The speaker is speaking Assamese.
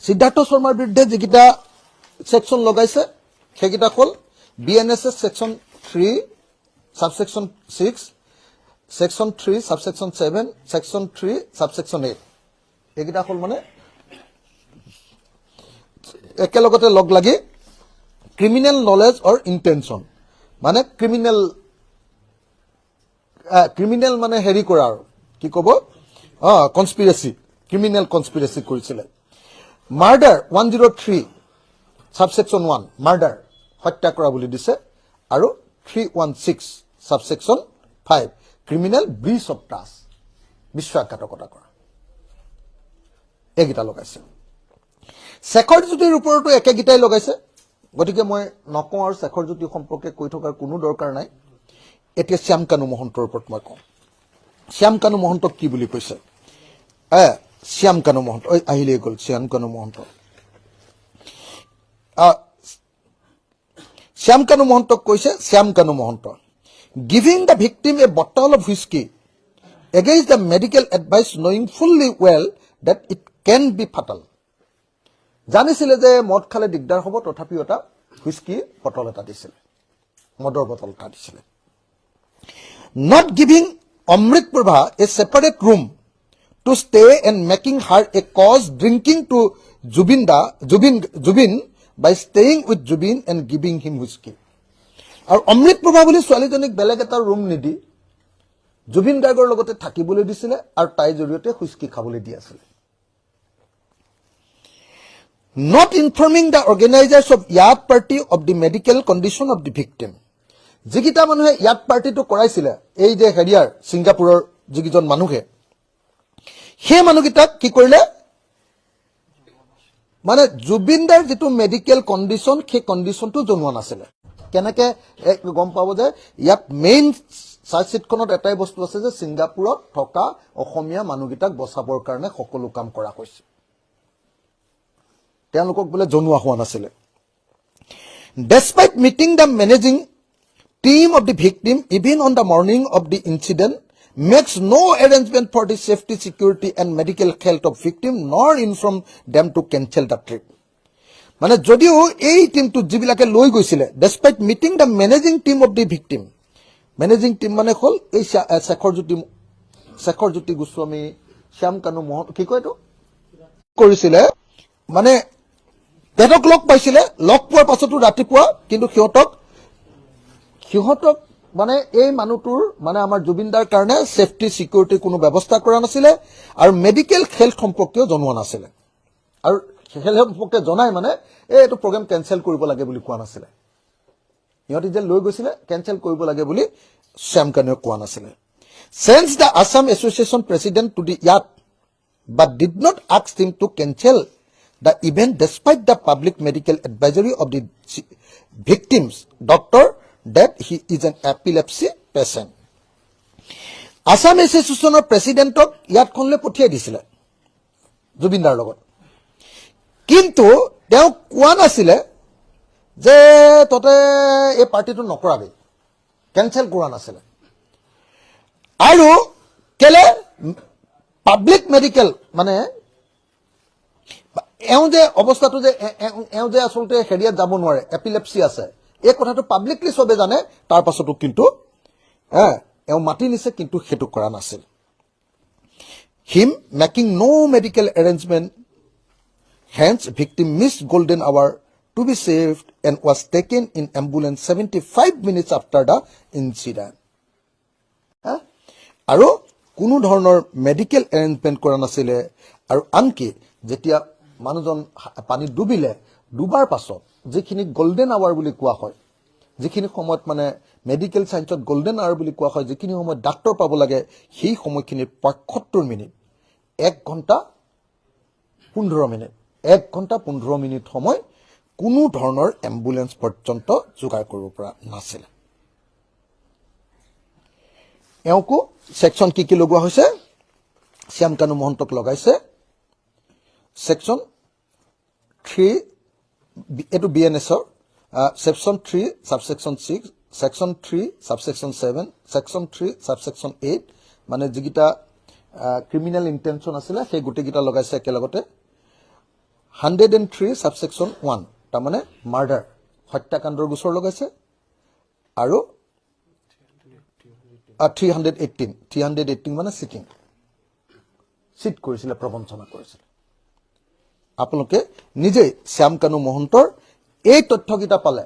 সিদ্ধাৰ্থ শৰ্মাৰ বিৰুদ্ধে যিকেইটা সেকশন লগাইছে সেইকেইটা হ'ল BNSS section 3 subsection 6 section 3 subsection 7 section 3 subsection 8 এইকেইটা হ'ল মানে একেলগতে লগ লাগি ক্রিমিনাল নলেজ অর ইন্টেনশন মানে ক্রিমিনাল মানে হেৰি কৰা আৰু কি ক'ব কনস্পিৰেসি ক্ৰিমিনাল কনস্পিৰেসি কৰিছিল মাৰ্ডাৰ 103 সাবসেকশন 1 মাৰ্ডাৰ হত্যা কৰা বুলি দিছে আৰু 316 subsection 5 criminal breach of trust বিশ্বাসঘাতকতা কৰা এইকেইটা লগাইছে শেখৰ জ্যোতিৰ ওপৰতো একেগিটাই লগাইছে গতিকে মই নকওঁ আৰু শেখৰ জ্যোতি সম্পৰ্কে কৈ থকাৰ কোনো দৰকাৰ নাই এতিয়া শ্যাম কানু মহন্তৰ ওপৰত মই কওঁ শ্যাম কানু মহন্তক কি বুলি কৈছে শ্যাম কানু মহন্ত আহিলে গ'ল শ্যাম কানু মহন্ত শ্যাম কানু মহন্তক কৈছে Shyam Kanu Mahanta giving the victim A bottle of whisky against the medical advice knowing fully well that it can be fatal জানিছিলে যে মদ খালে দিগদাৰ হ'ব তথাপিও এটা হুইস্কি বটল এটা দিছিলে মদৰ বটল এটা দিছিলে not giving Amrit Prabha a separate room to stay and making her a cause drinking to Jubin by staying with Jubin and giving him whiskey. আৰু Amrit Prabha বুলি ছোৱালীজনীক বেলেগ এটা ৰুম নিদি জুবিন গাৰ্গৰ লগতে থাকিবলৈ দিছিলে আৰু তাই জৰিয়তে হুইস্কি খাবলৈ দি আছিল not informing the organizers of Yat party of the medical condition of the victim যিকিটা মানুহে ইয়াত পাৰ্টিটো কৰাইছিলে এই যে হেৰিয়াৰ সিংগাপুৰৰ যিকিজন মানুহে সেই মানুহকিটাক কি কৰিলে মানে জুবিনদাৰ যেটো মেডিকেল কন্ডিশন সেই কন্ডিশনটো জনোৱা নাছিলে কেনেকে গম পাব যে ইয়াত মেইন চাৰ্জশিটখনত এটাই বস্তু আছে যে সিংগাপুৰত থকা অসমীয়া মানুহকিটাক বচাবৰ কাৰণে সকলো কাম কৰা হৈছে তেওঁলোকক বলে জনোৱা হোৱা নাছিলে despite meeting the managing team of the victim even on the morning of the incident makes no arrangement for the safety security and medical health of victim nor inform them to cancel the trip মানে যদিও এই টিমটো যিবিলাকে লৈ গৈছিলে despite meeting the managing team of the victim managing team মানে হল এই শেখৰ জ্যোতি গোস্বামী শ্যাম কানু মোহন কি কয় তো কৰিছিলে মানে তেতক লগ পাইছিলে লগ পোৱাৰ পাছতো ৰাতিপুৱা কিন্তু সিহঁতক মানে এই মানুহটোৰ মানে আমাৰ জুবিনদাৰ কাৰণে সেফটি সিকিউৰিটি কোনো ব্যৱস্থা কৰা নাছিলে আৰু মেডিকেল হেলথ সম্পৰ্কীয় জনোৱা নাছিলে আৰু হেলথ সম্পৰ্কে জনাই মানে এইটো প্ৰগ্ৰাম কেনসেল কৰিব লাগে বুলি কোৱা নাছিলে ইহঁতে যে লৈ গৈছিলে কেনসেল কৰিব লাগে বুলি শ্যাম কানুৱে কোৱা নাছিলে since the Assam Association president to the Yat but did not ask him to cancel the event despite the public medical advisory of the victims doctor that he is an epilepsy patient. Assam Association president ইয়াত খনলে পঠিয়াই দিছিলে জুবিনদাৰ লগত কিন্তু তেওঁ কোৱা নাছিলে যে ততে এই পাৰ্টিটো নকৰাবি কেনসেল কৰা নাছিলে আৰু কেলে পাব্লিক মেডিকেল মানে এওঁ যে অৱস্থাটো যে এওঁ যে আসলতে হেৰিয়াত যাব নোৱাৰে এপিলেপসি আছে এই কথাটো পাব্লিকলি সবে জানে তাৰ পাছতো কিন্তু এওঁ মাতি নিছে কিন্তু হেতু কৰা নাছিল him making no medical arrangement hence victim missed golden hour to be saved and was taken in ambulance 75 minutes after the incident আৰু কোনো ধৰণৰ মেডিকেল এৰেঞ্জমেন্ট কৰা নাছিলে আৰু আনকি যেতিয়া মানুহজন পানী ডুবিলে ডুবাৰ পাছত যিখিনি গোল্ডেন আৱাৰ বুলি কোৱা হয় যিখিনি সময়ত মানে মেডিকেল সায়েন্সত গোল্ডেন আৱাৰ বুলি কোৱা হয় যিখিনি সময়ত ডাক্তৰ পাব লাগে সেই সময়খিনিৰ 75 মিনিট 1 ঘন্টা 15 মিনিট 1 ঘন্টা 15 মিনিট সময় কোনো ধৰণৰ এম্বুলেন্স পৰ্যন্ত যোগাৰ কৰিব পৰা নাছিল এওঁকো সেকশন কি লগোৱা হৈছে শ্যাম কানু মহন্তক লগাইছে সেকশন 3 এটো বিএনএছৰ section 3 subsection 6 section 3 subsection 7 section 3 subsection 8 মানে যিগিটা ক্রিমিনাল ইন্টেনশন আছিল সেই গুটেগিটা লগাইছে একেলগতে 103 সাবসেকশন 1 তাৰমানে মাৰ্ডাৰ হত্যাকাণ্ডৰ গোচৰ লগাইছে আৰু 318 মানে চিটিং চিট কৰিছিলে প্ৰবঞ্চনা কৰিছিলে আপোনালোকে নিজে শ্যাম কানু মহন্তৰ এই তথ্যকেইটা পালে